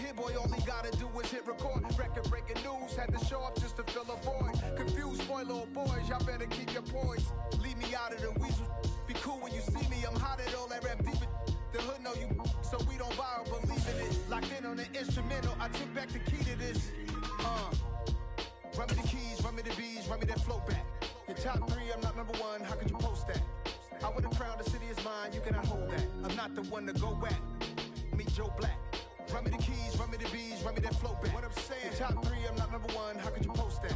kid boy, all he gotta do is hit record. Record-breaking news, had to show up just to fill a void. Confused boy, little boys, y'all better keep your poise. Leave me out of the weasel. Be cool when you see me, I'm hot at all that rap deep. The hood know you, so we don't buy or believe in it. Locked in on the instrumental, I took back the key to this. Run me the keys, run me the bees, run me that flow back. Your top 3, I'm not number 1, how could you post that? I would've crowned the city is mine, you cannot hold that. I'm not the one to go back. Meet Joe Black. Run me the keys, run me the bees, run me that flow back. What I'm saying, your top 3, I'm not number 1, how could you post that?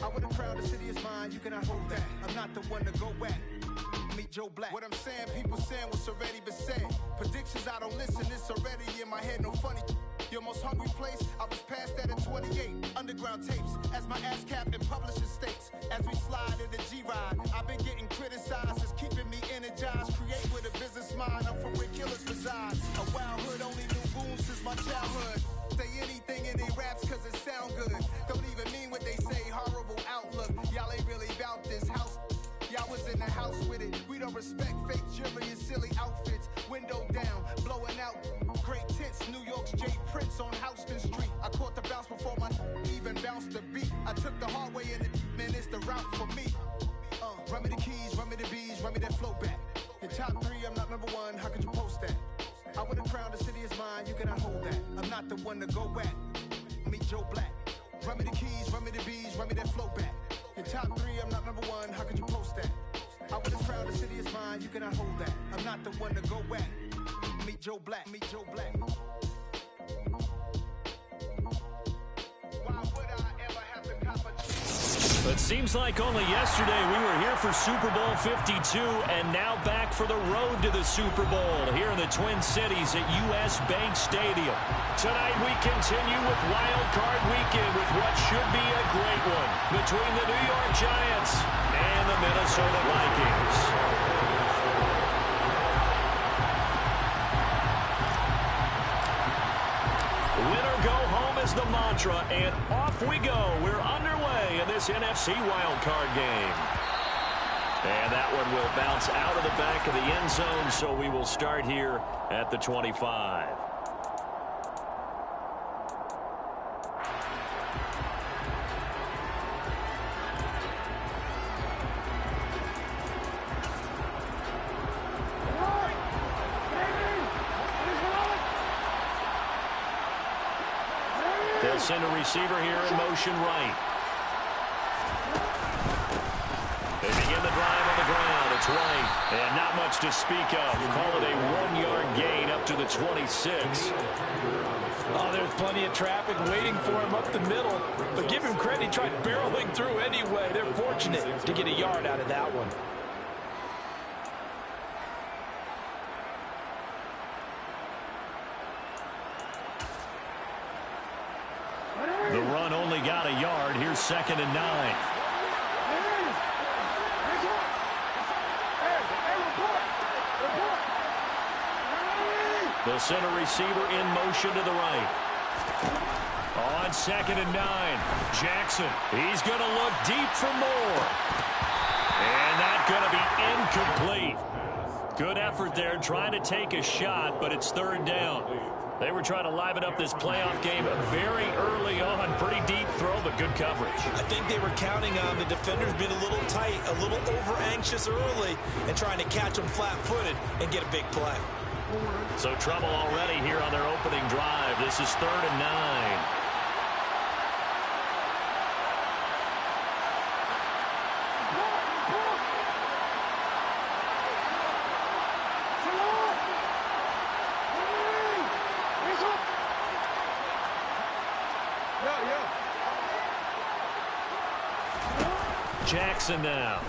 I would've crowned the city is mine, you cannot hold that. I'm not the one to go back. Meet Joe Black. What I'm saying, people saying what's already been said. Predictions, I don't listen, it's already in my head, no funny. Your most hungry place, I was past that in 28. Underground tapes, as my ass cap in publishing states. As we slide in the G-Ride, I've been getting criticized, it's keeping me energized. Create with a business mind, I'm from where killers reside. A wild hood, only knew wounds since my childhood. Say anything in they raps cause it sound good. Don't even mean what they say, horrible outlook. Y'all ain't really about this house. Y'all was in the house with it. We don't respect fake jewelry and silly outfits. Window down, blowing out. Great tits, New York's J. Prince on Houston Street. I caught the bounce before my even bounced the beat. I took the hard way in it, man, it's the route for me. Run me the keys, run me the bees, run me that flow back. Your top 3, I'm not number 1, how could you post that? I would've crowned the city is mine, you cannot hold that. I'm not the one to go back. Meet Joe Black. Run me the keys, run me the bees, run me that flow back. Your top 3, I'm not number 1, how could you post that? I would've crowned the city is mine, you cannot hold that. I'm not the one to go back. Meet Joe Black, meet Joe Black. Why would I ever have to cop a... It seems like only yesterday we were here for Super Bowl 52 and now back for the road to the Super Bowl here in the Twin Cities at US Bank Stadium. Tonight we continue with Wildcard Weekend with what should be a great one between the New York Giants and the Minnesota Vikings. Winner go home is the mantra, and off we go. We're underway in this NFC wildcard game. And that one will bounce out of the back of the end zone, so we will start here at the 25. They'll send a receiver here in motion right. They begin the drive on the ground. It's right. And not much to speak of. Call it a 1-yard gain up to the 26. Oh, there's plenty of traffic waiting for him up the middle. But give him credit, he tried barreling through anyway. They're fortunate to get a yard out of that one. The run only got a yard. Here's 2nd and 9. They'll send a receiver in motion to the right. On 2nd and 9, Jackson. He's going to look deep for more. And that's going to be incomplete. Good effort there trying to take a shot, but it's 3rd down. They were trying to liven up this playoff game very early on. Pretty deep throw, but good coverage. I think they were counting on the defenders being a little tight, a little over-anxious early, and trying to catch them flat-footed and get a big play. So trouble already here on their opening drive. This is 3rd and 9. Jackson now.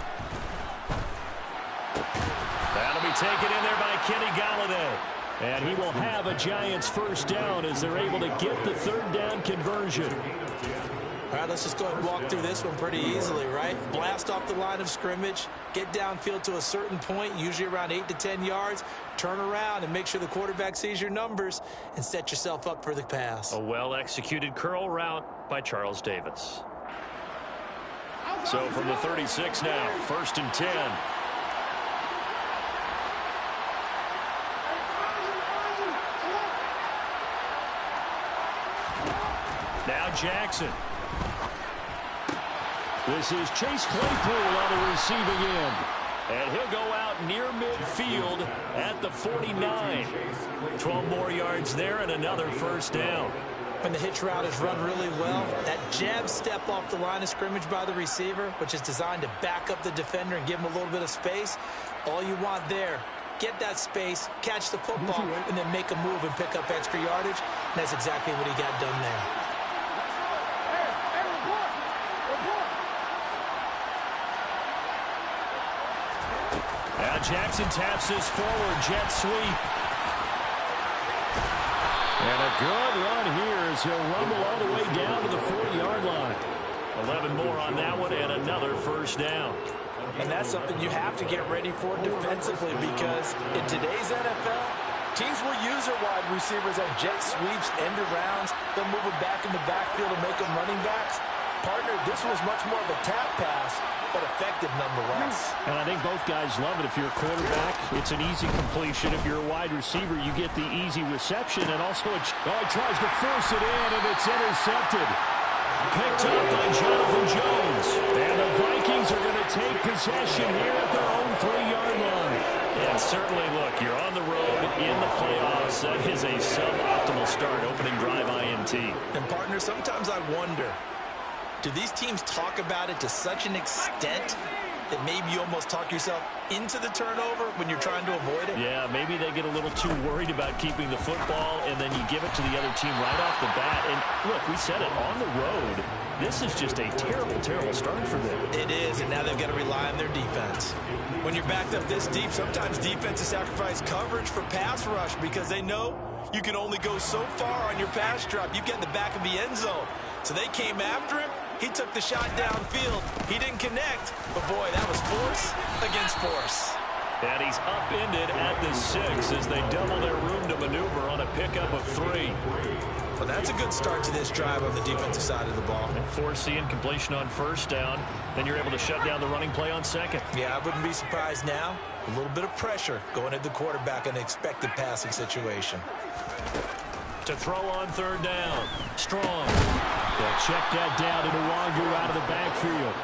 That'll be taken in there by Kenny Golladay. And he will have a Giants 1st down as they're able to get the 3rd down conversion. All right, let's just go ahead and walk through this one pretty easily, right? Blast off the line of scrimmage, get downfield to a certain point, usually around 8 to 10 yards, turn around and make sure the quarterback sees your numbers and set yourself up for the pass. A well-executed curl route by Charles Davis. So from the 36 now, 1st and 10. Now Jackson. This is Chase Claypool on the receiving end. And he'll go out near midfield at the 49. 12 more yards there and another first down. When the hitch route is run really well, that jab step off the line of scrimmage by the receiver, which is designed to back up the defender and give him a little bit of space, all you want there, get that space, catch the football, and then make a move and pick up extra yardage. And that's exactly what he got done there. Now Jackson taps this forward jet sweep. And a good run here as he'll rumble all the way down to the 40-yard line. 11 more on that one and another first down. And that's something you have to get ready for defensively, because in today's NFL, teams will use their wide receivers on jet sweeps, end arounds. They'll move them back in the backfield and make them running backs. Partner, this was much more of a tap pass, but effective nonetheless. And I think both guys love it. If you're a quarterback, it's an easy completion. If you're a wide receiver, you get the easy reception. And also, he tries to force it in, and it's intercepted. Picked up by Jonathan Jones. And the Vikings are going to take possession here at their own 3-yard line. And certainly, look, you're on the road in the playoffs. That is a suboptimal start, opening drive INT. And, partner, sometimes I wonder, do these teams talk about it to such an extent that maybe you almost talk yourself into the turnover when you're trying to avoid it? Yeah, maybe they get a little too worried about keeping the football, and then you give it to the other team right off the bat. And look, we said it, on the road, this is just a terrible, terrible start for them. It is, and now they've got to rely on their defense. When you're backed up this deep, sometimes defenses sacrifice coverage for pass rush because they know you can only go so far on your pass drop. You get in the back of the end zone. So they came after him. He took the shot downfield. He didn't connect, but boy, that was force against force. And he's upended at the 6 as they double their room to maneuver on a pickup of 3. Well, that's a good start to this drive on the defensive side of the ball. And forcing incompletion on first down, then you're able to shut down the running play on second. Yeah, I wouldn't be surprised now. A little bit of pressure going at the quarterback in an expected passing situation. To throw on third down. Strong. They'll check that down to Nwangu out of the backfield.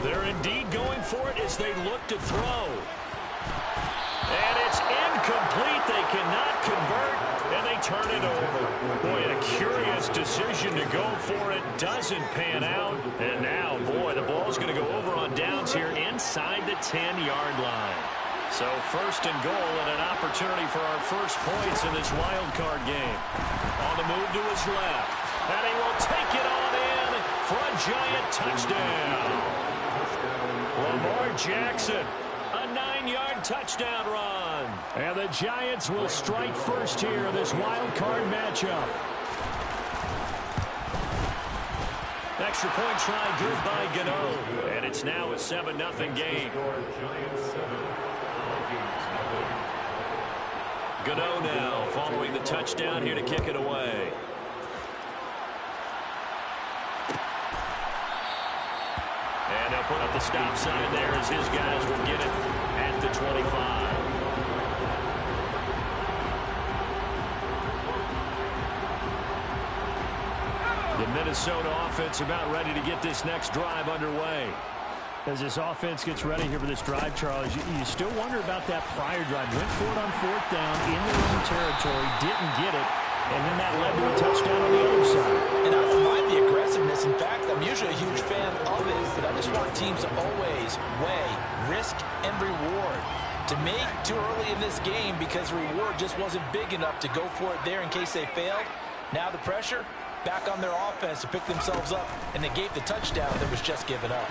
They're indeed going for it as they look to throw. And it's incomplete. They cannot convert, and they turn it over. Boy, a curious decision to go for it. Doesn't pan out. And now, boy, the ball's going to go over on downs here inside the 10-yard line. So first and goal and an opportunity for our first points in this wild card game. On the move to his left. And he will take it on in for a giant touchdown. Lamar Jackson, a 9-yard touchdown run. And the Giants will strike first here in this wild card matchup. Extra point try good by Gano. And it's now a 7-0 game. Gano now following the touchdown here to kick it away. And they'll put up the stop sign there as his guys will get it at the 25. The Minnesota offense about ready to get this next drive underway. As this offense gets ready here for this drive, Charles, you still wonder about that prior drive. Went for it on fourth down in their own territory, didn't get it, and then that led to a touchdown on the other side. And I don't mind the aggressiveness. In fact, I'm usually a huge fan of it, but I just want teams to always weigh risk and reward. To me, too early in this game because the reward just wasn't big enough to go for it there in case they failed. Now the pressure back on their offense to pick themselves up and negate the touchdown that was just given up.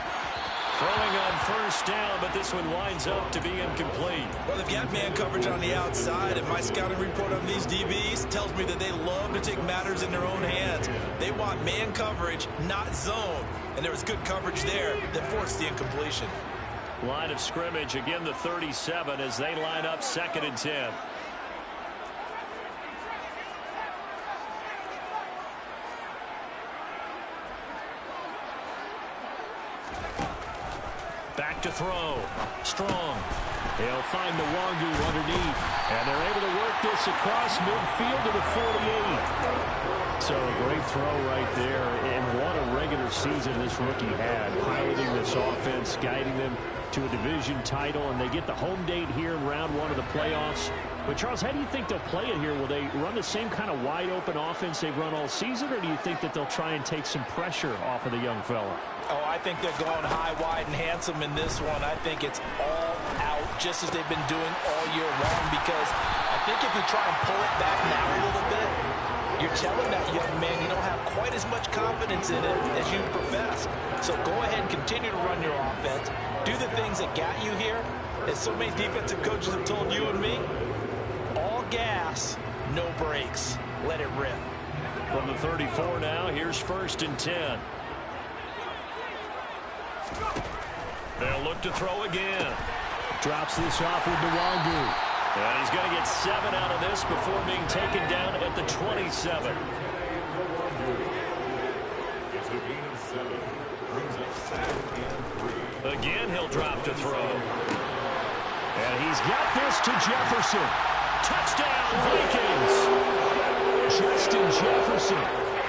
Throwing on first down, but this one winds up to be incomplete. Well, they've got man coverage on the outside, and my scouting report on these DBs tells me that they love to take matters in their own hands. They want man coverage, not zone. And there was good coverage there that forced the incompletion. Line of scrimmage, again the 37 as they line up 2nd and 10. Back to to throw. Strong. He'll find the Wangu underneath. And they're able to work this across midfield to the 48. So a great throw right there. And what a regular season this rookie had. Piloting this offense, guiding them to a division title. And they get the home date here in round 1 of the playoffs. But, Charles, how do you think they'll play it here? Will they run the same kind of wide-open offense they've run all season, or do you think that they'll try and take some pressure off of the young fella? Oh, I think they're going high, wide, and handsome in this one. I think it's all out, just as they've been doing all year long, because I think if you try and pull it back now a little bit, you're telling that young man you don't have quite as much confidence in it as you profess. So go ahead and continue to run your offense. Do the things that got you here. As so many defensive coaches have told you and me, all gas, no brakes. Let it rip. From the 34 now, here's 1st and 10. They'll look to throw again. Drops this off with Wangu. And he's going to get 7 out of this before being taken down at the 27. Again, he'll drop to throw. And he's got this to Jefferson. Touchdown, Vikings. Justin Jefferson,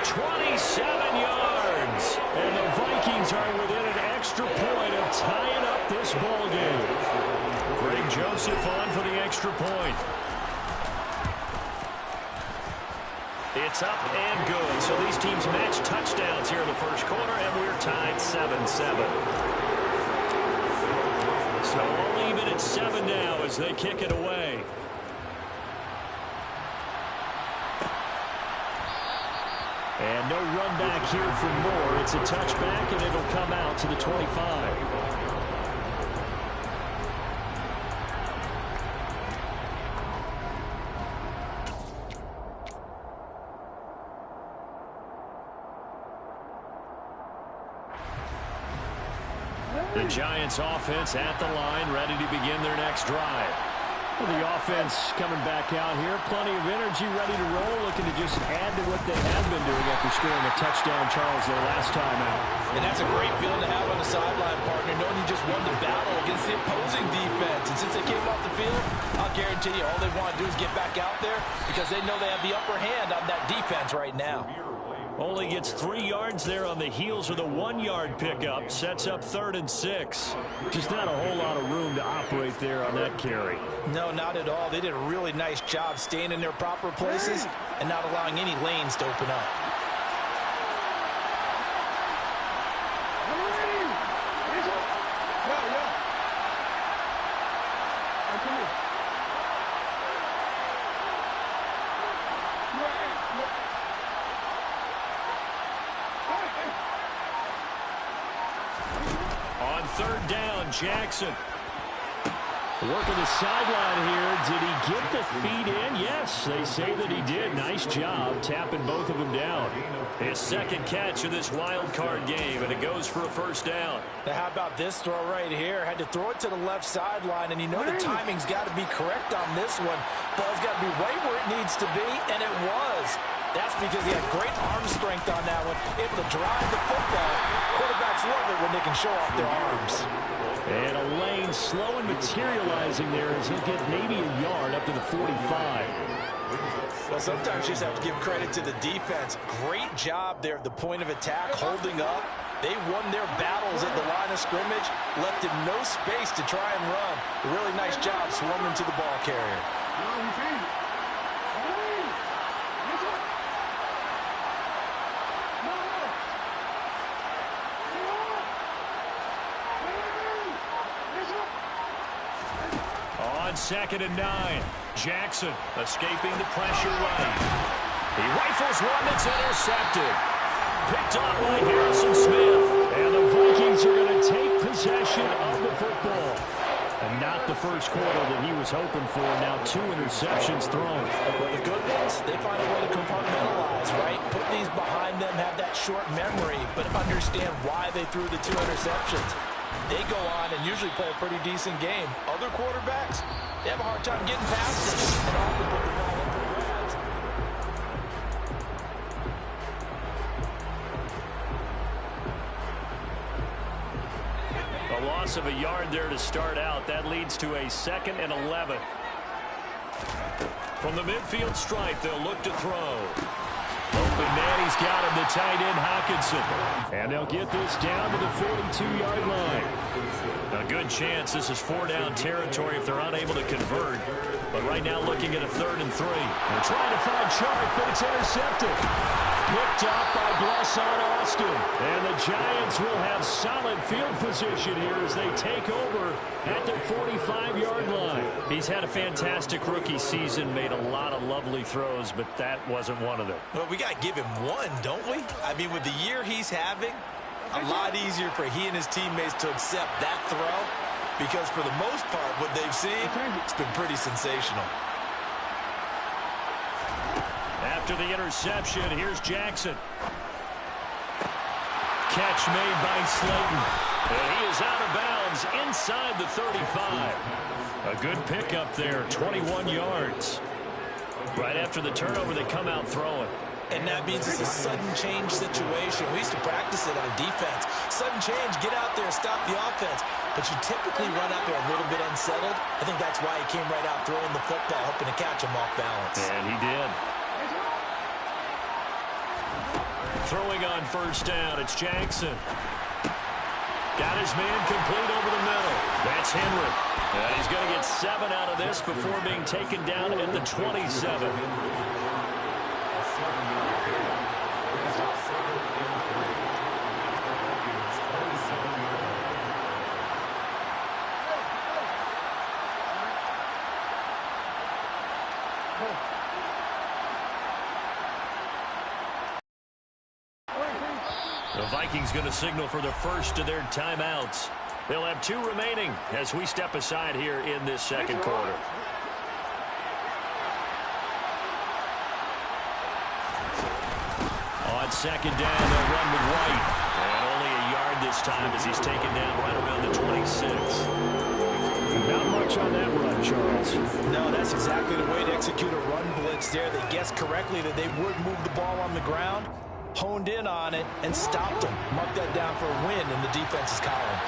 27 yards. And the Vikings are within an extra point of tying up this ball game. Greg Joseph on for the extra point. It's up and good. So these teams match touchdowns here in the first quarter, and we're tied 7-7. So all even at 7 now as they kick it away. And no run back here for Moore. It's a touchback, and it'll come out to the 25. The Giants offense at the line, ready to begin their next drive. Well, the offense coming back out here, plenty of energy, ready to roll, looking to just add to what they have been doing after scoring a touchdown, Charles, their last time out. And that's a great feeling to have on the sideline, partner, knowing you just won the battle against the opposing defense. And since they came off the field, I'll guarantee you all they want to do is get back out there because they know they have the upper hand on that defense right now. Only gets 3 yards there on the heels of the 1-yard pickup. Sets up 3rd and 6. Just not a whole lot of room to operate there on that carry. No, not at all. They did a really nice job staying in their proper places and not allowing any lanes to open up. On 3rd down, Jackson. Working the sideline here. Did he get the feet in? Yes, they say that he did. Nice job tapping both of them down. His 2nd catch of this wild card game, and it goes for a 1st down. Now, how about this throw right here? Had to throw it to the left sideline, and you know the timing's got to be correct on this one. Ball's got to be right where it needs to be, and it was. That's because he had great arm strength on that one, able to drive the football. Quarterbacks love it when they can show off their arms. And a lane slow and materializing there as he'll get maybe a yard up to the 45. Well, sometimes you just have to give credit to the defense. Great job there at the point of attack, holding up. They won their battles at the line of scrimmage, left in no space to try and run. A really nice job swarming to the ball carrier. On 2nd and 9, Jackson escaping the pressure right. He rifles one that's intercepted. Picked up by Harrison Smith. And the Vikings are going to take possession of the football. And not the first quarter that he was hoping for. Now 2 interceptions thrown. Well, the good ones, they find a way to compartmentalize, right? Put these behind them, have that short memory, but understand why they threw the 2 interceptions. They go on and usually play a pretty decent game. Other quarterbacks, they have a hard time getting past it and often put the ball up for grabs. A loss loss of a yard there to start out. That leads to a 2nd and 11. From the midfield stripe, they'll look to throw. Open man, he's got him, the tight end, Hawkinson. And they'll get this down to the 42-yard line. A good chance this is 4-down territory if they're unable to convert. But right now looking at a 3rd and 3. They're trying to find Chark, but it's intercepted. Picked up by Blesson Austin. And the Giants will have solid field position here as they take over at the 45-yard line. He's had a fantastic rookie season, made a lot of lovely throws, but that wasn't one of them. Well, we got to give him one, don't we? I mean, with the year he's having, a lot easier for he and his teammates to accept that throw because for the most part, what they've seen, it's been pretty sensational. After the interception, here's Jackson. Catch made by Slayton. And he is out of bounds inside the 35. A good pickup there, 21 yards. Right after the turnover, they come out throwing. And that means it's a sudden change situation. We used to practice it on defense. Sudden change, get out there, stop the offense. But you typically run out there a little bit unsettled. I think that's why he came right out throwing the football, hoping to catch him off balance. And he did. Throwing on 1st down, it's Jackson. Got his man complete over the middle. That's Henry. And he's going to get 7 out of this before being taken down at the 27. The Vikings going to signal for the first of their timeouts. They'll have 2 remaining as we step aside here in this 2nd quarter. On 2nd down, they'll run with White. And only a yard this time as he's taken down right around the 26. Not much on that run, Charles. No, that's exactly the way to execute a run blitz there. They guessed correctly that they would move the ball on the ground, honed in on it, and stopped them. Marked that down for a win in the defense's column.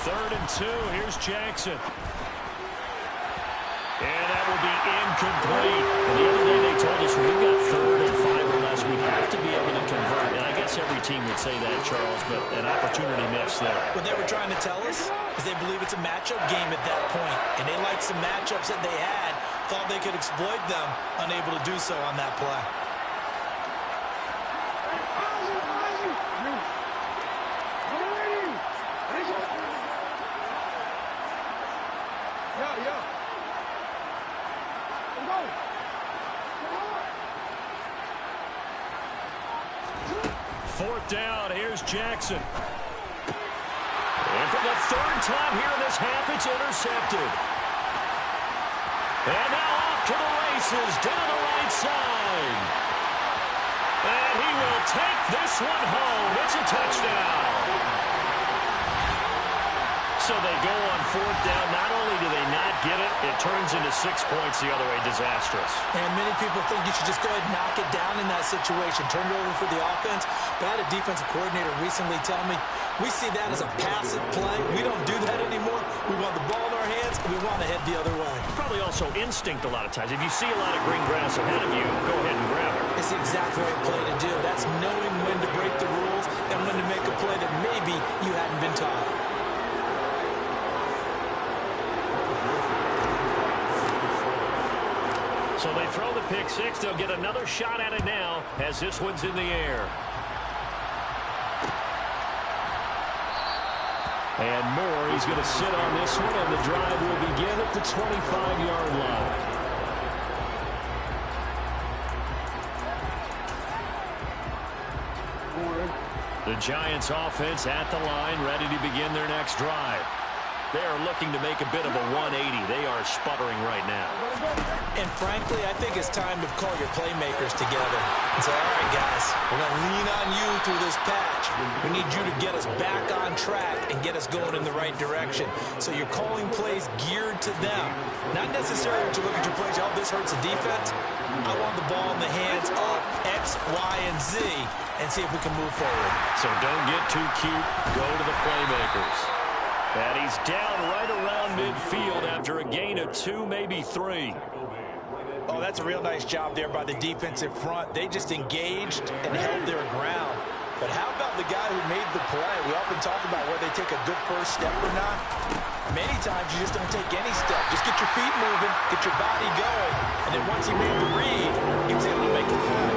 Third and 2, here's Jackson. And that will be incomplete. And the other day they told us when we've got 3rd and 5 or less, we have to be able to convert. And I guess every team would say that, Charles, but an opportunity missed there. What they were trying to tell us is they believe it's a matchup game at that point. And they liked some matchups that they had, thought they could exploit them, unable to do so on that play. Fourth down, here's Jackson. And for the 3rd time here in this half, it's intercepted. And now off to the races, down the right side. And he will take this one home. It's a touchdown. So they go on 4th down. Not only do they not get it, it turns into 6 points the other way. Disastrous. And many people think you should just go ahead and knock it down in that situation. Turn it over for the offense. But I had a defensive coordinator recently tell me, we see that as a passive play. We don't do that anymore. We want the ball in our hands, and we want to head the other way. Probably also instinct a lot of times. If you see a lot of green grass ahead of you, go ahead and grab it. It's the exact right play to do. That's knowing when to break the rules and when to make a play that maybe you hadn't been taught. So they throw the pick 6. They'll get another shot at it now as this one's in the air. And Moore, he's going to sit on this one, and the drive will begin at the 25-yard line. The Giants offense at the line, ready to begin their next drive. They are looking to make a bit of a 180. They are sputtering right now. And frankly, I think it's time to call your playmakers together and say, all right, guys, we're going to lean on you through this patch. We need you to get us back on track and get us going in the right direction. So you're calling plays geared to them. Not necessarily to look at your plays, oh, this hurts the defense. I want the ball in the hands of X, Y, and Z and see if we can move forward. So don't get too cute. Go to the playmakers. And he's down right around midfield after a gain of 2, maybe 3. Oh, that's a real nice job there by the defensive front. They just engaged and held their ground. But how about the guy who made the play? We often talk about whether they take a good first step or not. Many times you just don't take any step. Just get your feet moving, get your body going, and then once he made the read, he was able to make the play.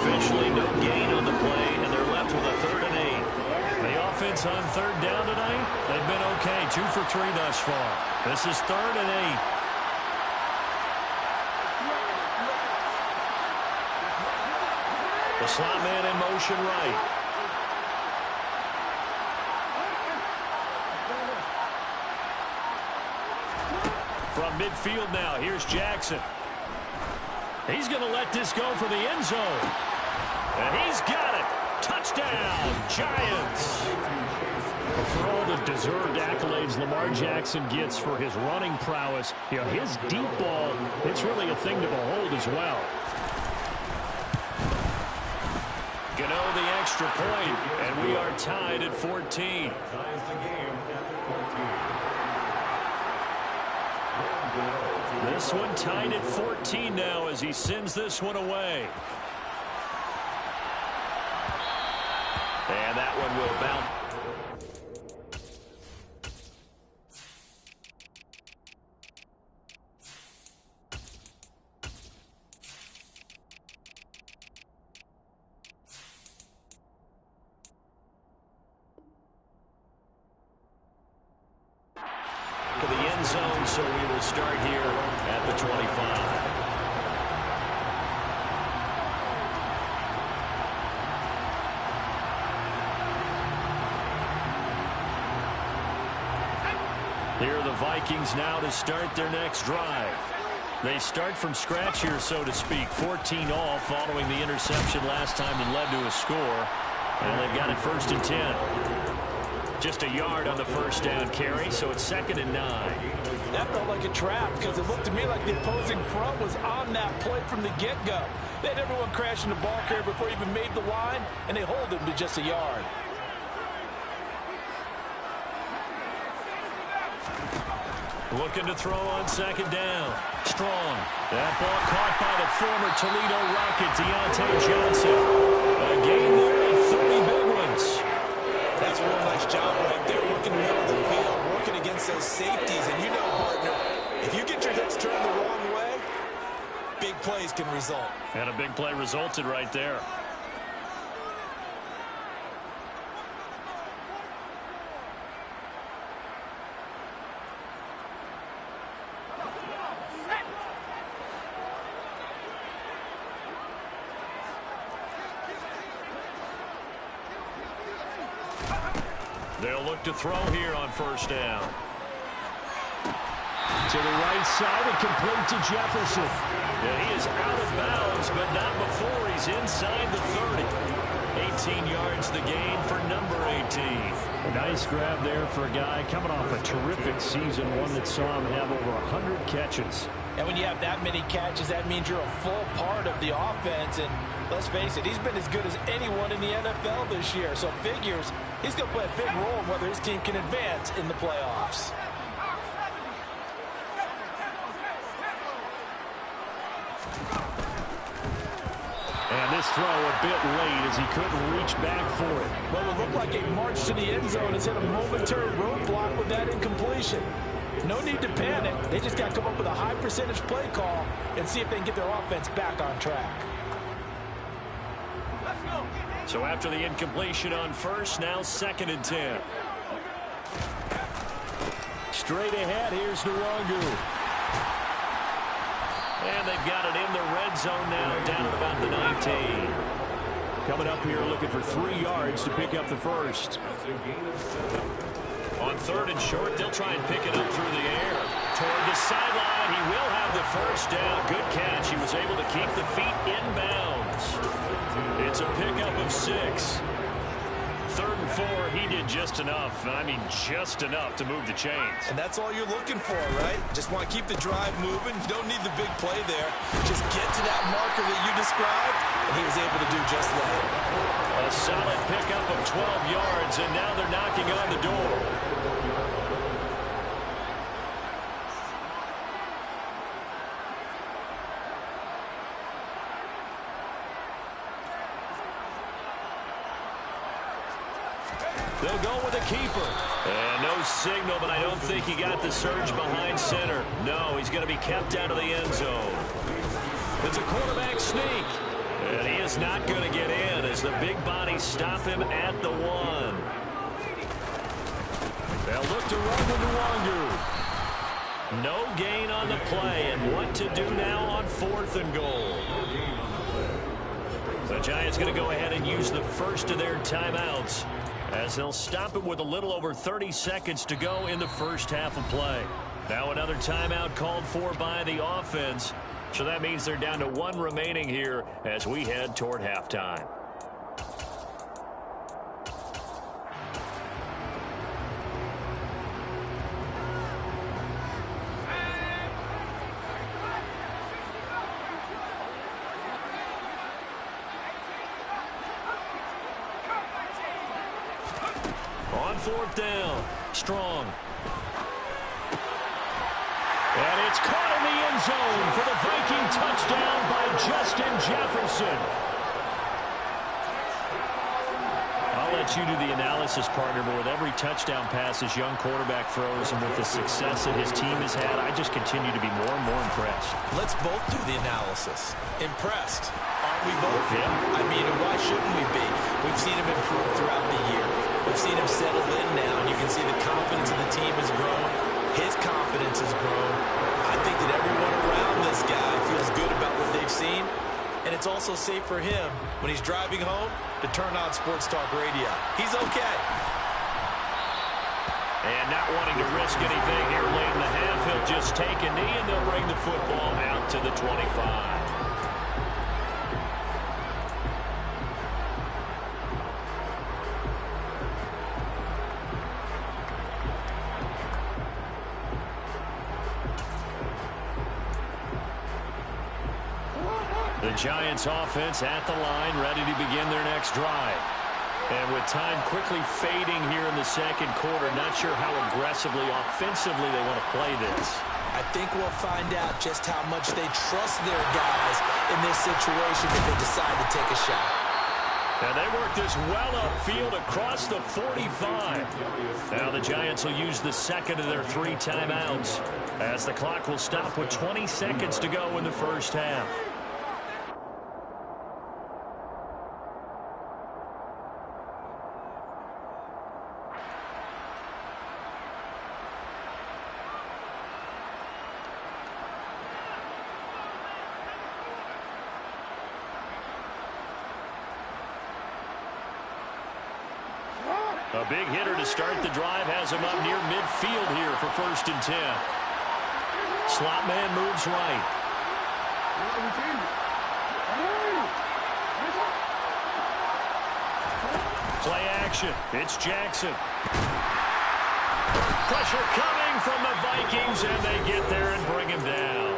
Officially no gain on the play, and they're left with a 3rd and 8. The offense on 3rd down tonight, they've been okay. 2 for 3 thus far. This is 3rd and 8. The slot man in motion right. From midfield now, here's Jackson. He's going to let this go for the end zone. And he's got it. Touchdown, Giants. For all the deserved accolades Lamar Jackson gets for his running prowess, you know, his deep ball, it's really a thing to behold as well. Gano the extra point, and we are tied at 14. This one tied at 14 now as he sends this one away. And that one will bounce. To the end zone, so we will start here at the 25. Here are the Vikings now to start their next drive. They start from scratch here, so to speak. 14 all following the interception last time that led to a score. And they've got it 1st and 10. Just a yard on the first down carry, so it's 2nd and 9. That felt like a trap because it looked to me like the opposing front was on that play from the get-go. They had everyone crashing the ball carrier before he even made the line, and they hold him to just a yard. Looking to throw on 2nd down. Strong. That ball caught by the former Toledo Rocket, Deontay Johnson. A gain there of 30 big ones. That's a real nice job right there, working the middle of the field, working against those safeties. And you know, partner, if you get your hips turned the wrong way, big plays can result. And a big play resulted right there. They'll look to throw here on 1st down. To the right side and complete to Jefferson. Yeah, he is out of bounds, but not before he's inside the 30. 18 yards the gain for number 18. A nice grab there for a guy coming off a terrific season, one that saw him have over 100 catches. And when you have that many catches, that means you're a full part of the offense. And let's face it, he's been as good as anyone in the NFL this year. So figures he's going to play a big role in whether his team can advance in the playoffs. And this throw a bit late as he couldn't reach back for it. Well, it looked like a march to the end zone has hit a momentary roadblock with that incompletion. No need to panic. They just got to come up with a high percentage play call and see if they can get their offense back on track. So after the incompletion on 1st, now 2nd and 10. Straight ahead, here's Nwangu. And they've got it in the red zone now, down at about the 19. Coming up here looking for 3 yards to pick up the 1st. On 3rd and short, they'll try and pick it up through the air. Toward the sideline, he will have the first down. Good catch. He was able to keep the feet in bounds. It's a pickup of 6. 3rd and 4, he did just enough. I mean, just enough to move the chains. And that's all you're looking for, right? Just want to keep the drive moving. You don't need the big play there. Just get to that marker that you described, and he was able to do just that. A solid pickup of 12 yards, and now they're knocking on the door. They'll go with a keeper. And no signal, but I don't think he got the surge behind center. No, he's going to be kept out of the end zone. It's a quarterback sneak. And he is not going to get in as the big bodies stop him at the 1. They'll look to run with Nwangu. No gain on the play, and what to do now on 4th and goal. The Giants going to go ahead and use the first of their timeouts, as they'll stop him with a little over 30 seconds to go in the first half of play. Now another timeout called for by the offense. So that means they're down to 1 remaining here as we head toward halftime. On 4th down, Strong. And it's caught in the end zone for the Viking touchdown by Justin Jefferson. I'll let you do the analysis, partner, but with every touchdown pass this young quarterback throws and with the success that his team has had, I just continue to be more and more impressed. Let's both do the analysis. Impressed, aren't we both? Yeah. I mean, why shouldn't we be? We've seen him improve throughout the year. We've seen him settle in now, and you can see the confidence of the team has grown. His confidence has grown. I think that everyone around this guy feels good about what they've seen, and it's also safe for him when he's driving home to turn on Sports Talk Radio. He's okay. And not wanting to risk anything here late in the half, he'll just take a knee, and they'll bring the football out to the 25. The Giants offense at the line, ready to begin their next drive. And with time quickly fading here in the second quarter, not sure how aggressively, offensively they want to play this. I think we'll find out just how much they trust their guys in this situation if they decide to take a shot. And they work this well upfield across the 45. Now the Giants will use the second of their 3 timeouts as the clock will stop with 20 seconds to go in the first half. A big hitter to start the drive has him up near midfield here for 1st and 10. Slot man moves right. Play action. It's Jackson. Pressure coming from the Vikings, and they get there and bring him down.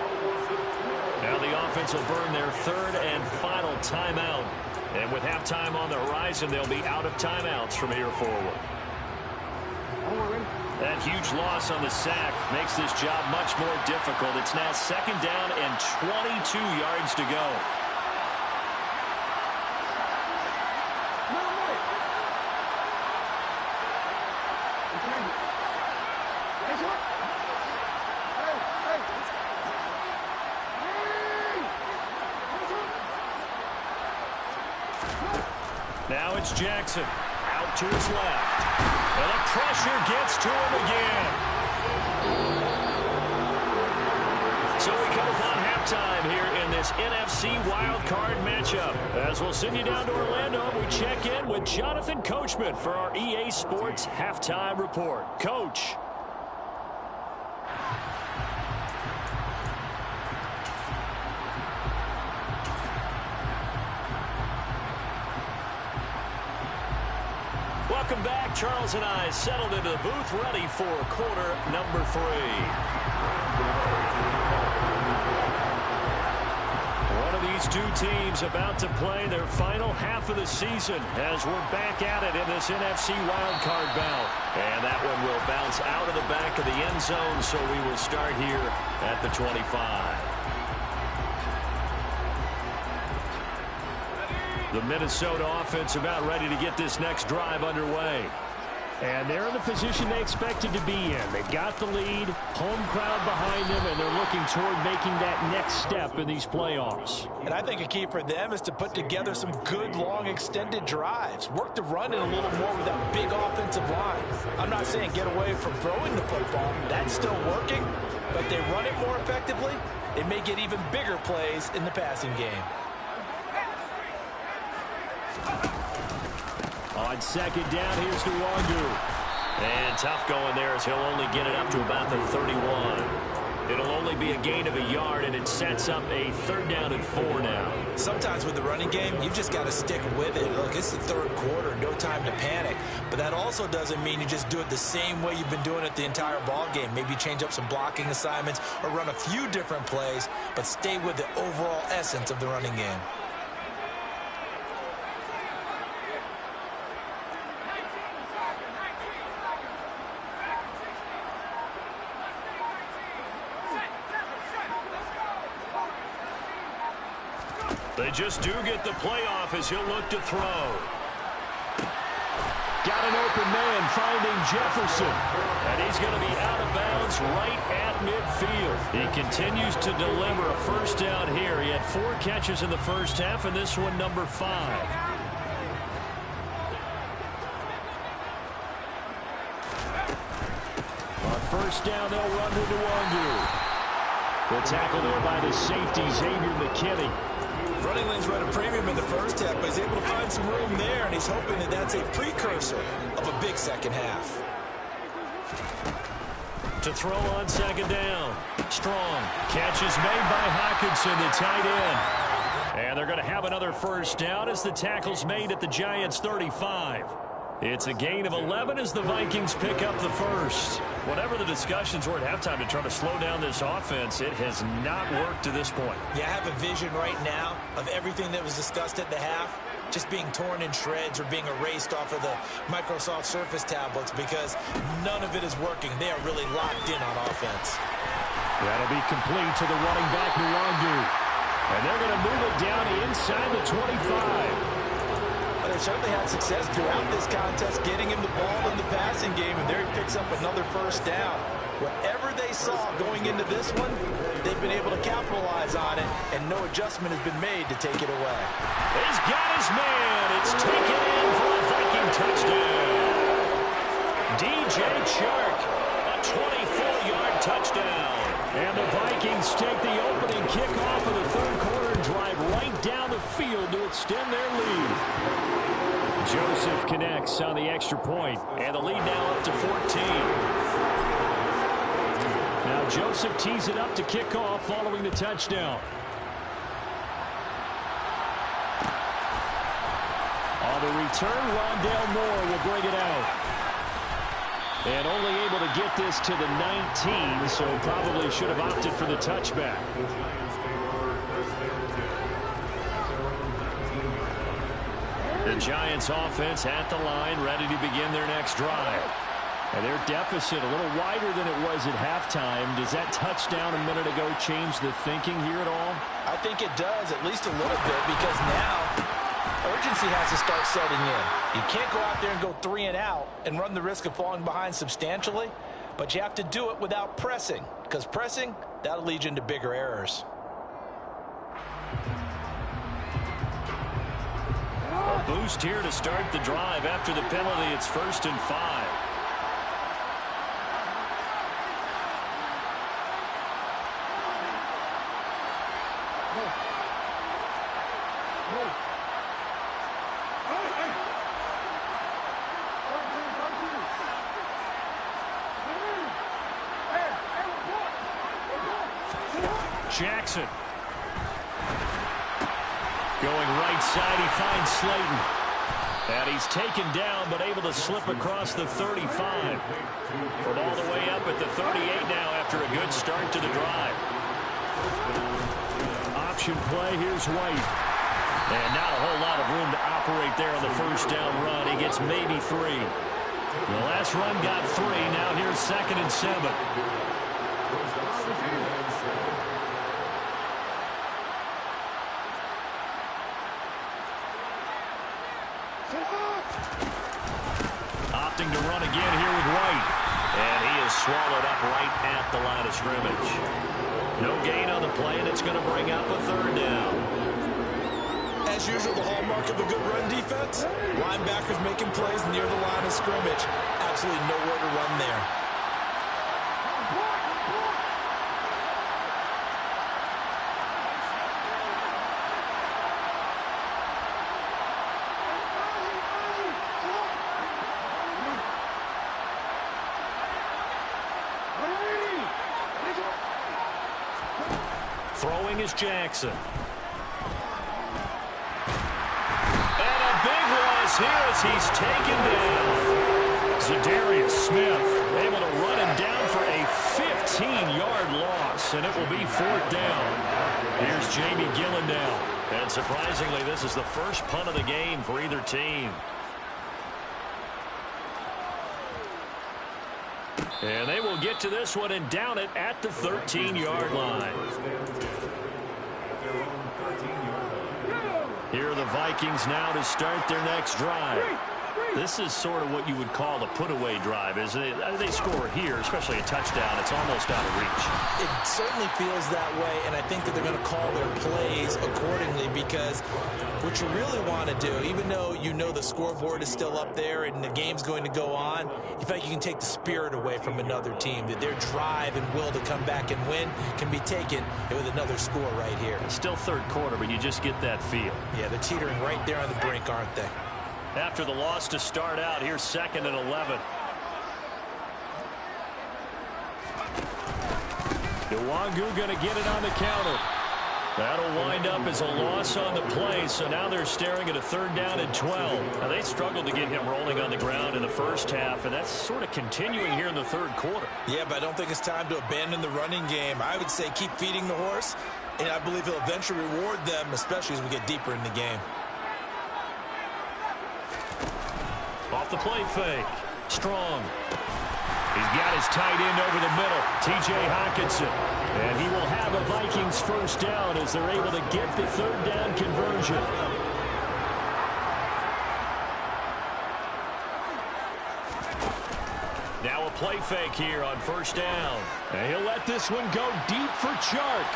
Now the offense will burn their 3rd and final timeout. And with halftime on the horizon, they'll be out of timeouts from here forward. That huge loss on the sack makes this job much more difficult. It's now 2nd down and 22 yards to go. Now it's Jackson out to his left. And the pressure gets to him again. So we come upon halftime here in this this NFC Wildcard matchup. As we'll send you down to Orlando, we check in with Jonathan Coachman for our EA Sports Halftime Report. Coach. Welcome back. Charles and I settled into the booth, ready for quarter number 3. One of these two teams about to play their final half of the season as we're back at it in this NFC wildcard bout. And that one will bounce out of the back of the end zone, so we will start here at the 25. The Minnesota offense about ready to get this next drive underway. And they're in the position they expected to be in. They got the lead, home crowd behind them, and they're looking toward making that next step in these playoffs. And I think a key for them is to put together some good, long, extended drives. Work the run in a little more with that big offensive line. I'm not saying get away from throwing the football. That's still working. But they run it more effectively, they may get even bigger plays in the passing game. On second down, here's Nwangu. And tough going there as he'll only get it up to about the 31. It'll only be a gain of a yard, and it sets up a 3rd down and 4 now. Sometimes with the running game, you've just got to stick with it. Look, it's the 3rd quarter, no time to panic. But that also doesn't mean you just do it the same way you've been doing it the entire ball game. Maybe change up some blocking assignments or run a few different plays, but stay with the overall essence of the running game. They just do get the playoff as he'll look to throw. Got an open man finding Jefferson. And he's going to be out of bounds right at midfield. He continues to deliver a 1st down here. He had 4 catches in the first half, and this one number 5. On 1st down, they'll run to Nwangu. The tackle there by the safety, Xavier McKinney. Running lanes run a premium in the first half, but he's able to find some room there, and he's hoping that that's a precursor of a big second half. To throw on 2nd down. Strong. Catch is made by Hockenson, the tight end. And they're going to have another 1st down as the tackle's made at the Giants' 35. It's a gain of 11 as the Vikings pick up the 1st. Whatever the discussions were at halftime to try to slow down this offense, it has not worked to this point. Yeah, I have a vision right now of everything that was discussed at the half just being torn in shreds or being erased off of the Microsoft Surface tablets because none of it is working. They are really locked in on offense. That'll be complete to the running back, Nwangu. And they're going to move it down inside the 25. They certainly had success throughout this contest getting him the ball in the passing game, and there he picks up another 1st down. Whatever they saw going into this one, they've been able to capitalize on it, and no adjustment has been made to take it away. He's got his man. It's taken in for a Viking touchdown. DJ Chark, a 24-yard touchdown. And the Vikings take the opening kickoff of the 3rd quarter and drive right down the field to extend their lead. Joseph connects on the extra point, and the lead now up to 14. Now Joseph tees it up to kick off following the touchdown. On the return, Rondale Moore will bring it out. And only able to get this to the 19, so probably should have opted for the touchback. The Giants offense at the line, ready to begin their next drive. And their deficit a little wider than it was at halftime. Does that touchdown a minute ago change the thinking here at all? I think it does, at least a little bit, because now urgency has to start setting in. You can't go out there and go 3 and out and run the risk of falling behind substantially, but you have to do it without pressing, because pressing, that'll lead you into bigger errors. A boost here to start the drive. After the penalty, it's 1st and 5. Jackson. Going right side, he finds Slayton. And he's taken down, but able to slip across the 35. From all the way up at the 38 now after a good start to the drive. Option play, here's White. And not a whole lot of room to operate there on the first down run. He gets maybe 3. The last run got 3. Now here's 2nd and 7. Opting to run again here with White. And he is swallowed up right at the line of scrimmage. No gain on the play, and it's going to bring up a 3rd down. As usual, the hallmark of a good run defense, linebackers making plays near the line of scrimmage. Absolutely nowhere to run there. Throwing is Jackson. And a big loss here as he's taken down. Za'Darius Smith able to run him down for a 15-yard loss, and it will be 4th down. Here's Jamie Gillen now. And surprisingly, this is the first punt of the game for either team. And they will get to this one and down it at the 13-yard line. Here are the Vikings now to start their next drive. This is sort of what you would call a put-away drive, isn't it? They score here, especially a touchdown. It's almost out of reach. It certainly feels that way, and I think that they're going to call their plays accordingly because what you really want to do, even though you know the scoreboard is still up there and the game's going to go on, you feel like you can take the spirit away from another team, that their drive and will to come back and win can be taken with another score right here. It's still 3rd quarter, but you just get that feel. Yeah, they're teetering right there on the brink, aren't they? After the loss to start out, here's 2nd and 11. Nwangu going to get it on the counter. That'll wind up as a loss on the play, so now they're staring at a 3rd down and 12. Now, they struggled to get him rolling on the ground in the first half, and that's sort of continuing here in the 3rd quarter. Yeah, but I don't think it's time to abandon the running game. I would say keep feeding the horse, and I believe he'll eventually reward them, especially as we get deeper in the game. Off the play fake. Strong. He's got his tight end over the middle, T.J. Hockenson. And he will have a Vikings first down as they're able to get the 3rd down conversion. Now a play fake here on first down. And he'll let this one go deep for Chark.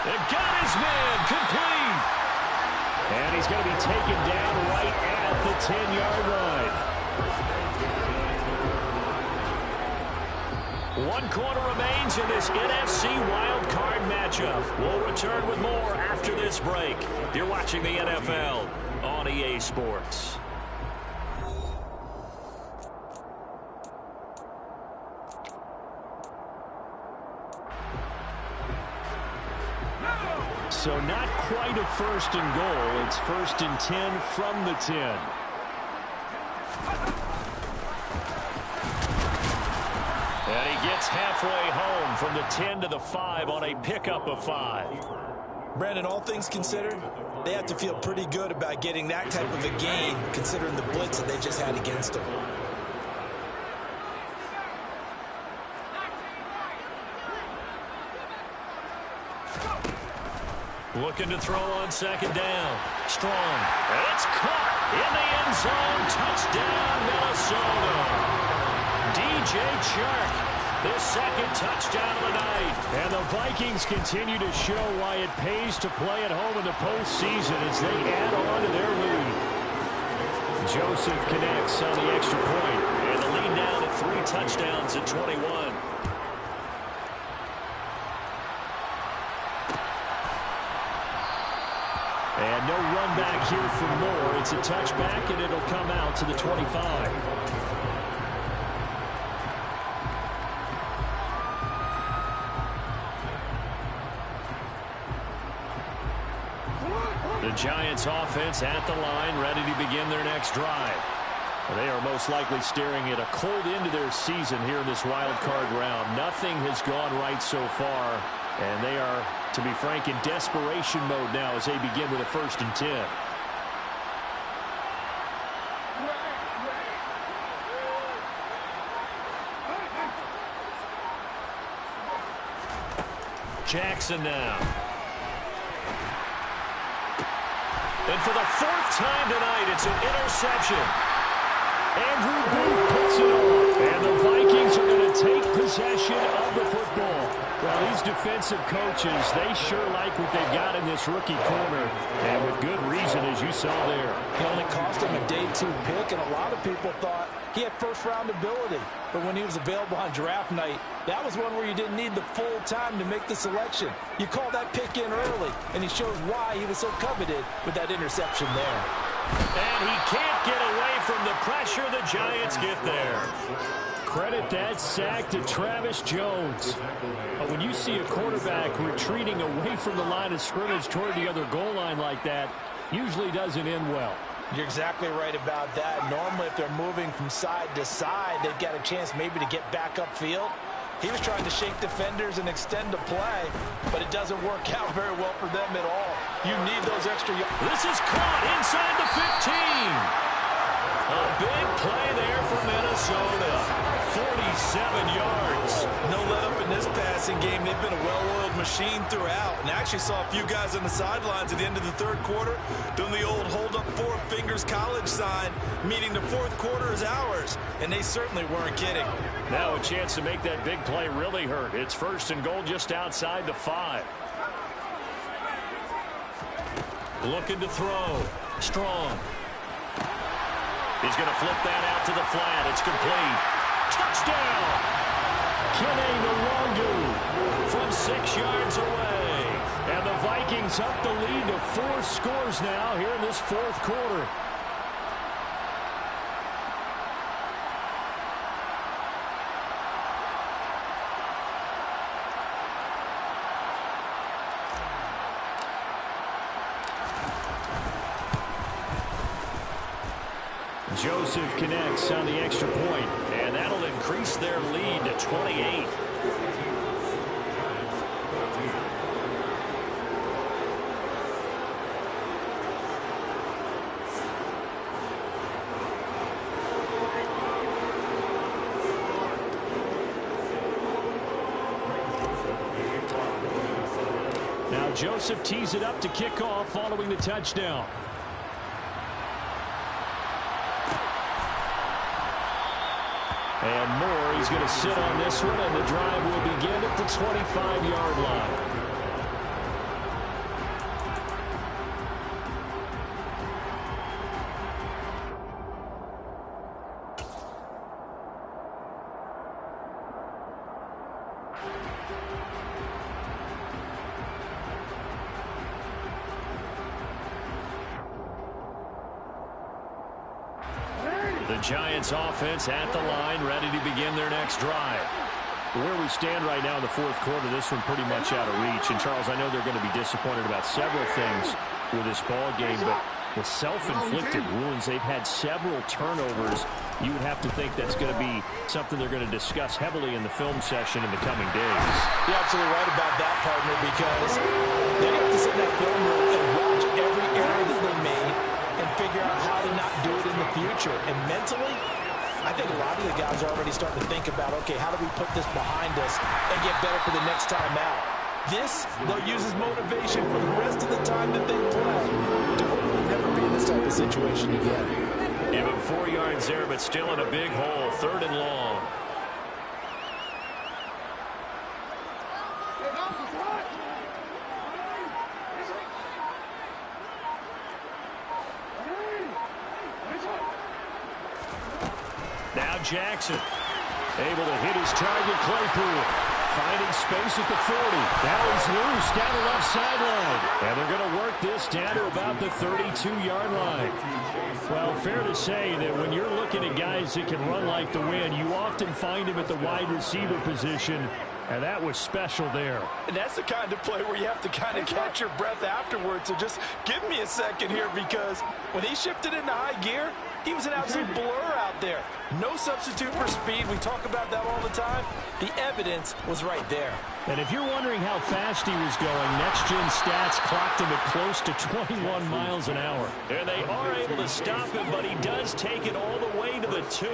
They got his man complete. And he's going to be taken down right at the 10-yard line. 1 quarter remains in this NFC Wildcard matchup. We'll return with more after this break. You're watching the NFL on EA Sports. So not quite a 1st and goal. It's 1st and 10 from the 10. And he gets halfway home from the 10 to the 5 on a pickup of 5. Brandon, all things considered, they have to feel pretty good about getting that type of a gain considering the blitz that they just had against them. Looking to throw on 2nd down. Strong. And it's caught in the end zone. Touchdown, Minnesota. D.J. Chark, the 2nd touchdown of the night. And the Vikings continue to show why it pays to play at home in the postseason as they add on to their lead. Joseph connects on the extra point. And the lead now to 3 touchdowns at 21. And no run back here for Moore. It's a touchback, and it'll come out to the 25. Giants offense at the line, ready to begin their next drive. They are most likely staring at a cold end to their season here in this wild card round. Nothing has gone right so far, and they are, to be frank, in desperation mode now as they begin with a 1st and 10. Jackson now. And for the 4th time tonight, it's an interception. Andrew Booth puts it off. And the Vikings are going to take possession of the football. Well, these defensive coaches, they sure like what they've got in this rookie corner. And with good reason, as you saw there. He only cost him a day 2 pick, and a lot of people thought he had first-round ability. But when he was available on draft night, that was one where you didn't need the full time to make the selection. You call that pick in early, and he shows why he was so coveted with that interception there. And he can't get away from the pressure. The Giants get there. Credit that sack to Travis Jones. But when you see a quarterback retreating away from the line of scrimmage toward the other goal line like that, usually doesn't end well. You're exactly right about that. Normally, if they're moving from side to side, they've got a chance maybe to get back upfield. He was trying to shake defenders and extend the play, but it doesn't work out very well for them at all. You need those extra yards. This is caught inside the 15. A big play there for Minnesota. 47 yards. No let up in this passing game. They've been a well-oiled machine throughout. And actually saw a few guys on the sidelines at the end of the 3rd quarter doing the old hold up 4 fingers college sign, meaning the 4th quarter is ours. And they certainly weren't kidding. Now a chance to make that big play really hurt. It's 1st and goal just outside the 5. Looking to throw. Strong. He's going to flip that out to the flat. It's complete. Touchdown! Kene Nwangwu From 6 yards away. And the Vikings up the lead to 4 scores now here in this 4th quarter. Joseph connects on the extra point, and that'll increase their lead to 28. Now Joseph tees it up to kick off following the touchdown. And Moore, he's going to sit on this one, and the drive will begin at the 25-yard line. The Giants offense at the line, ready to begin their next drive. Where we stand right now in the 4th quarter, this one pretty much out of reach. And, Charles, I know they're going to be disappointed about several things with this ball game, but the self-inflicted wounds, they've had several turnovers. You would have to think that's going to be something they're going to discuss heavily in the film session in the coming days. You're absolutely right about that, partner, because they have to sit in that film room and watch every error that they made and figure out how to not do it in the future. And mentally, I think a lot of the guys are already starting to think about, okay, how do we put this behind us and get better for the next time out? This, they'll use as motivation for the rest of the time that they play to hopefully never be in this type of situation again. Give him 4 yards there, but still in a big hole. 3rd and long. Now Jackson, able to hit his target, Claypool. Finding space at the 40. Now he's loose down the left sideline. And they're going to work this down to about the 32-yard line. Well, fair to say that when you're looking at guys that can run like the wind, you often find him at the wide receiver position. And that was special there. And that's the kind of play where you have to kind of catch your breath afterwards. So just give me a second here, because when he shifted into high gear, he was an absolute blur out there. No substitute for speed. We talk about that all the time. The evidence was right there. And if you're wondering how fast he was going, next-gen stats clocked him at close to 21 miles an hour. And they are able to stop him, but he does take it all the way to the 2.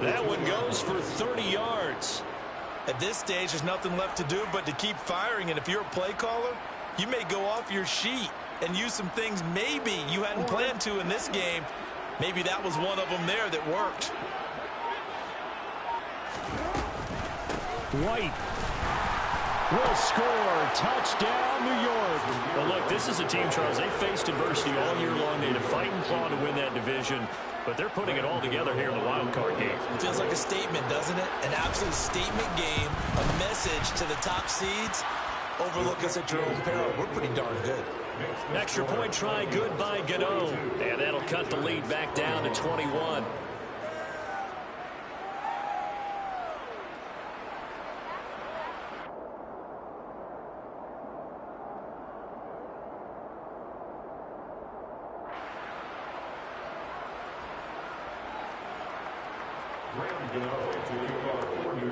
That one goes for 30 yards. At this stage, there's nothing left to do but to keep firing. And if you're a play caller, you may go off your sheet and use some things maybe you hadn't planned to in this game. Maybe that was one of them there that worked. White will score. Touchdown, New York. Well, look, this is a team, Charles. They faced adversity all year long. They had to fight and claw to win that division, but they're putting it all together here in the wild card game. It feels like a statement, doesn't it? An absolute statement game, a message to the top seeds. Overlook us at your own peril. We're pretty darn good. Extra point try, good by Gano. And that'll cut the lead back down to 21.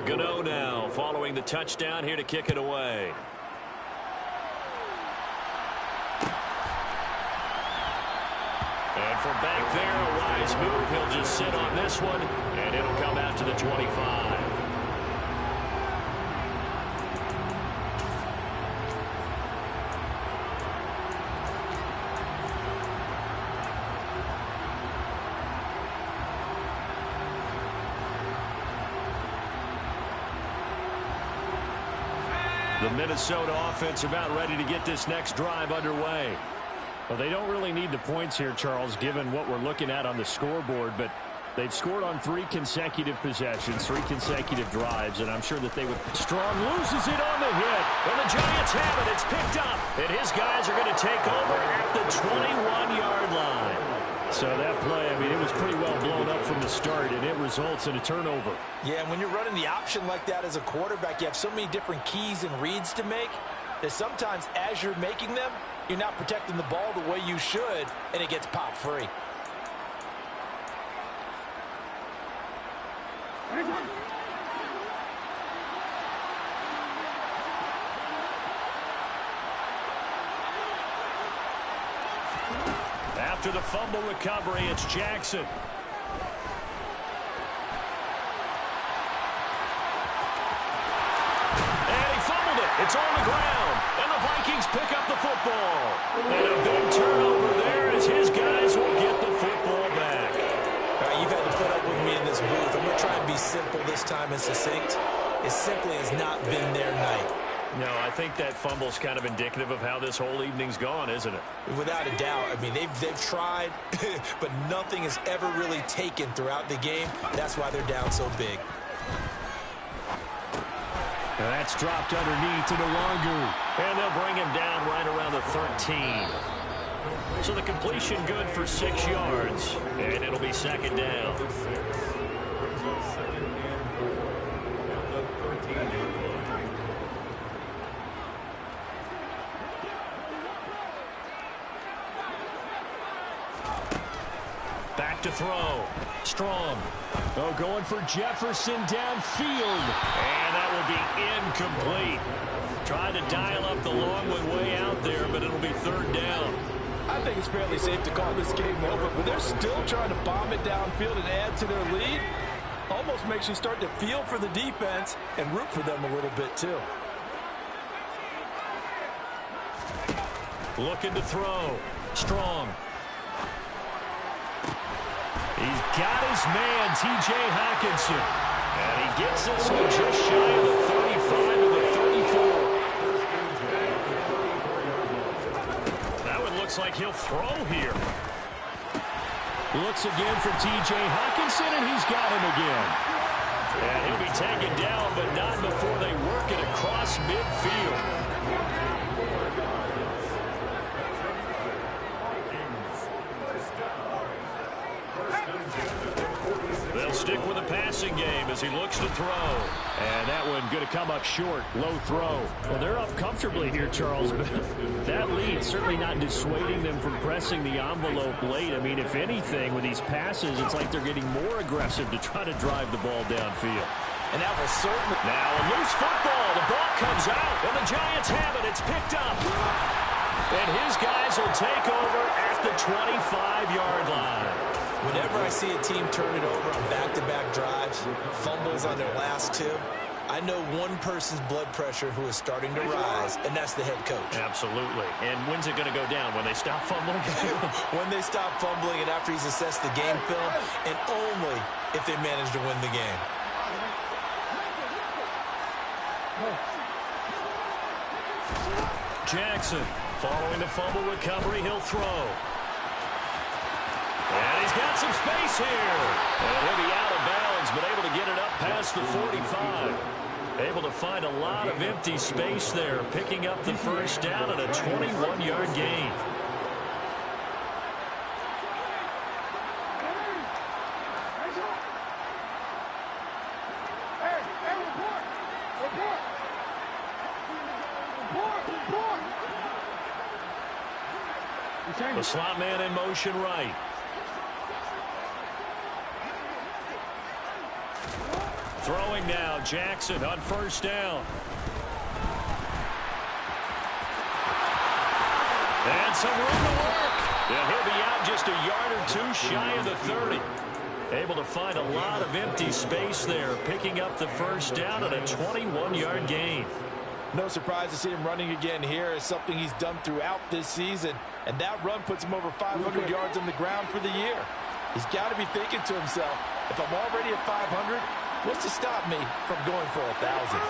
Gano now following the touchdown here to kick it away. And from back there, a wise move. He'll just sit on this one, and it'll come out to the 25. The Minnesota offense about ready to get this next drive underway. Well, they don't really need the points here, Charles, given what we're looking at on the scoreboard, but they've scored on 3 consecutive possessions, 3 consecutive drives, and I'm sure that they would. Strong loses it on the hit, and the Giants have it. It's picked up, and his guys are going to take over at the 21-yard line. So that play, I mean, it was pretty well blown up from the start, and it results in a turnover. Yeah, and when you're running the option like that as a quarterback, you have so many different keys and reads to make that sometimes as you're making them, you're not protecting the ball the way you should, and it gets popped free. After the fumble recovery, it's Jackson. And he fumbled it. It's on the ground. And the Vikings pick up the football. And a big turnover there as his guys will get the football back. All right, you've had to put up with me in this booth. I'm going to try and be simple this time and succinct. It simply has not been their night. No, I think that fumble's kind of indicative of how this whole evening's gone, isn't it? Without a doubt. I mean, they've tried, but nothing has ever really taken throughout the game. That's why they're down so big. Now that's dropped underneath to Nwangu. And they'll bring him down right around the 13. So the completion good for 6 yards. And it'll be second down. Back to throw. Strong. Oh, going for Jefferson downfield. And that will be incomplete. Trying to dial up the long one way out there, but it'll be third down. I think it's fairly safe to call this game over, but they're still trying to bomb it downfield and add to their lead. Almost makes you start to feel for the defense and root for them a little bit, too. Looking to throw. Strong. He's got his man, T.J. Hockenson. And he gets this one just shy of the 35 to the 34. That one looks like he'll throw here. Looks again for T.J. Hockenson, and he's got him again. And he'll be taken down, but not before they work it across midfield. They'll stick with the passing game as he looks to throw. And that one going to come up short. Low throw. Well, they're up comfortably here, Charles. But that lead certainly not dissuading them from pressing the envelope late. I mean, if anything, with these passes, it's like they're getting more aggressive to try to drive the ball downfield. And that was certainly... Now a loose football. The ball comes out, and the Giants have it. It's picked up. And his guys will take over at the 25-yard line. Whenever I see a team turn it over on back-to-back drives, fumbles on their last two, I know one person's blood pressure who is starting to rise, and that's the head coach. Absolutely. And when's it going to go down? When they stop fumbling? When they stop fumbling and after he's assessed the game film, and only if they manage to win the game. Jackson, following the fumble recovery, he'll throw. And he's got some space here. And he'll be out of bounds, but able to get it up past the 45. Able to find a lot of empty space there, picking up the first down and a 21-yard gain. The slot man in motion right. Throwing now, Jackson on first down. And some room to work. And he'll be out just a yard or two shy of the 30. Able to find a lot of empty space there, picking up the first down and a 21-yard gain. No surprise to see him running again here. It's something he's done throughout this season. And that run puts him over 500 yards on the ground for the year. He's got to be thinking to himself, if I'm already at 500, what's to stop me from going for 1,000?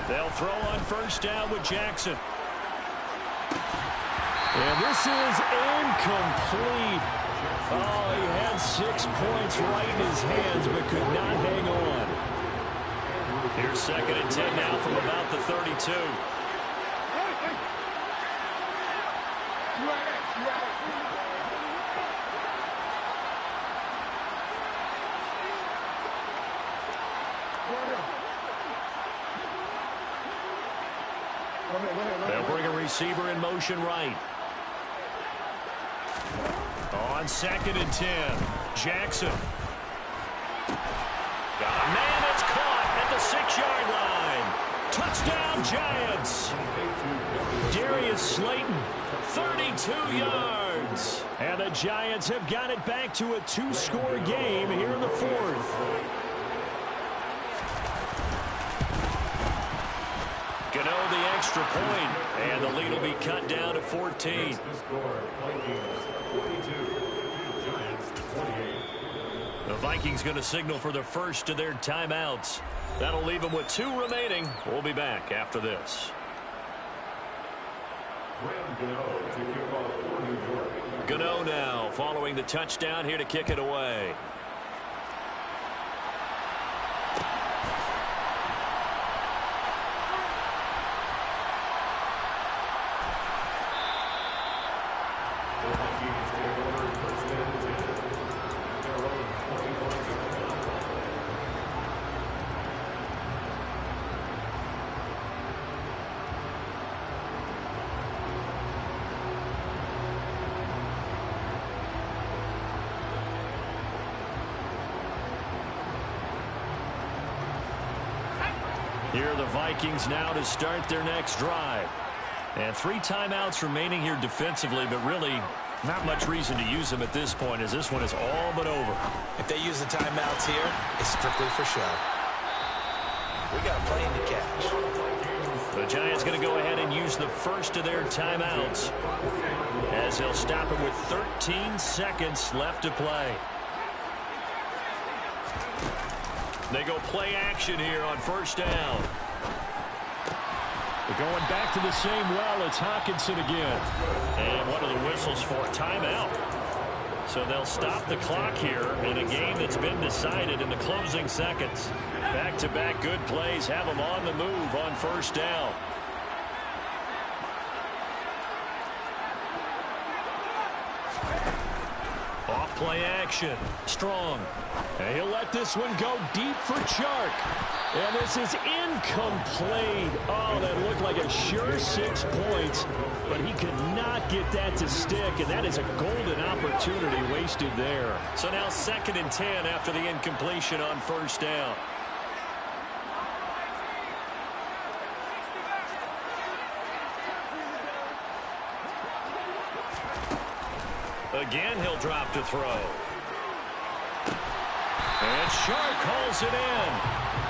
They'll throw on first down with Jackson. And this is incomplete. Oh, he had 6 points right in his hands, but could not hang on. Here's second and 10 now from about the 32. They'll bring a receiver in motion right. On second and 10, Jackson. Got a man that's caught at the 6-yard line. Touchdown, Giants. Darius Slayton, 32 yards. And the Giants have got it back to a 2-score game here in the fourth. Gano the extra point, and the lead will be cut down to 14. The Vikings going to signal for the first of their timeouts. That'll leave them with 2 remaining. We'll be back after this. Gano now following the touchdown here to kick it away. Here are the Vikings now to start their next drive. And 3 timeouts remaining here defensively, but really not much reason to use them at this point, as this one is all but over. If they use the timeouts here, it's strictly for show. We got a plane to catch. The Giants going to go ahead and use the first of their timeouts, as they'll stop it with 13 seconds left to play. They go play action here on first down. They're going back to the same well. It's Hawkinson again. And what are the whistles for? Timeout. So they'll stop the clock here in a game that's been decided in the closing seconds. Back-to-back good plays have them on the move on first down. Off play action. Strong. And he'll let this one go deep for Chark. And this is incomplete. Oh, that looked like a sure 6 points. But he could not get that to stick. And that is a golden opportunity wasted there. So now 2nd and 10 after the incompletion on first down. Again, he'll drop to throw. And Chark hauls it in.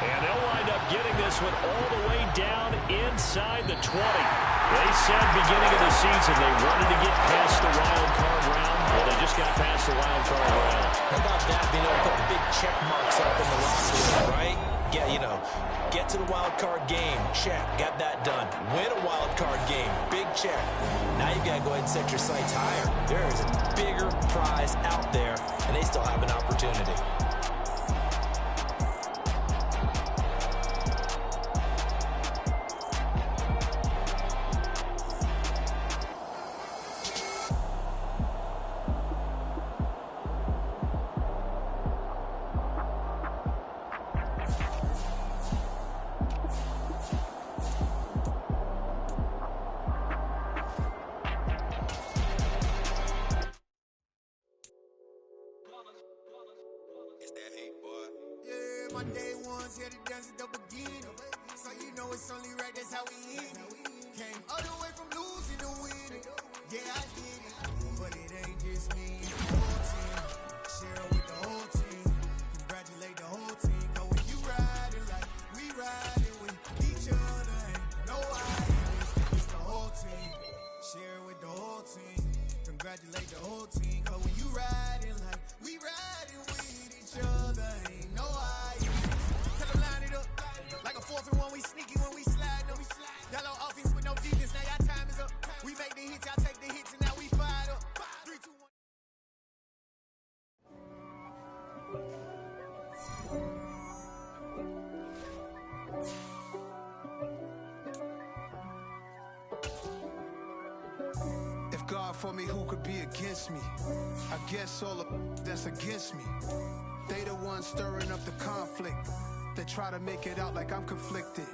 And they'll wind up getting this one all the way down inside the 20. They said beginning of the season they wanted to get past the wild card round. Well, they just got past the wild card round. How about that? Being able to put the big check marks up in the roster, right? Get to the wild card game. Check. Got that done. Win a wild card game. Big check. Now you've got to go ahead and set your sights higher. There is a bigger prize out there, and they still have an opportunity. My day one's here to dance at the beginning. So you know it's only right, that's how we end it. Came all the way from losing to winning. Yeah, I did it. But it ain't just me, it's the whole team. Share it with the whole team. Congratulate the whole team. Cause when you riding like we riding with each other, ain't no ideas. It's the whole team. Share it with the whole team. Congratulate the whole team. Cause when you riding like we riding with each other, ain't no ideas. Like a 4th and 1, we sneaky when we slide them. Yellow offense with no defense, now y'all time is up. We make the hits, y'all take the hits, and now we fired up. 3, 2, 1. If God for me, who could be against me? I guess all of that's against me. They the ones stirring up the conflict. They try to make it out like I'm conflicted.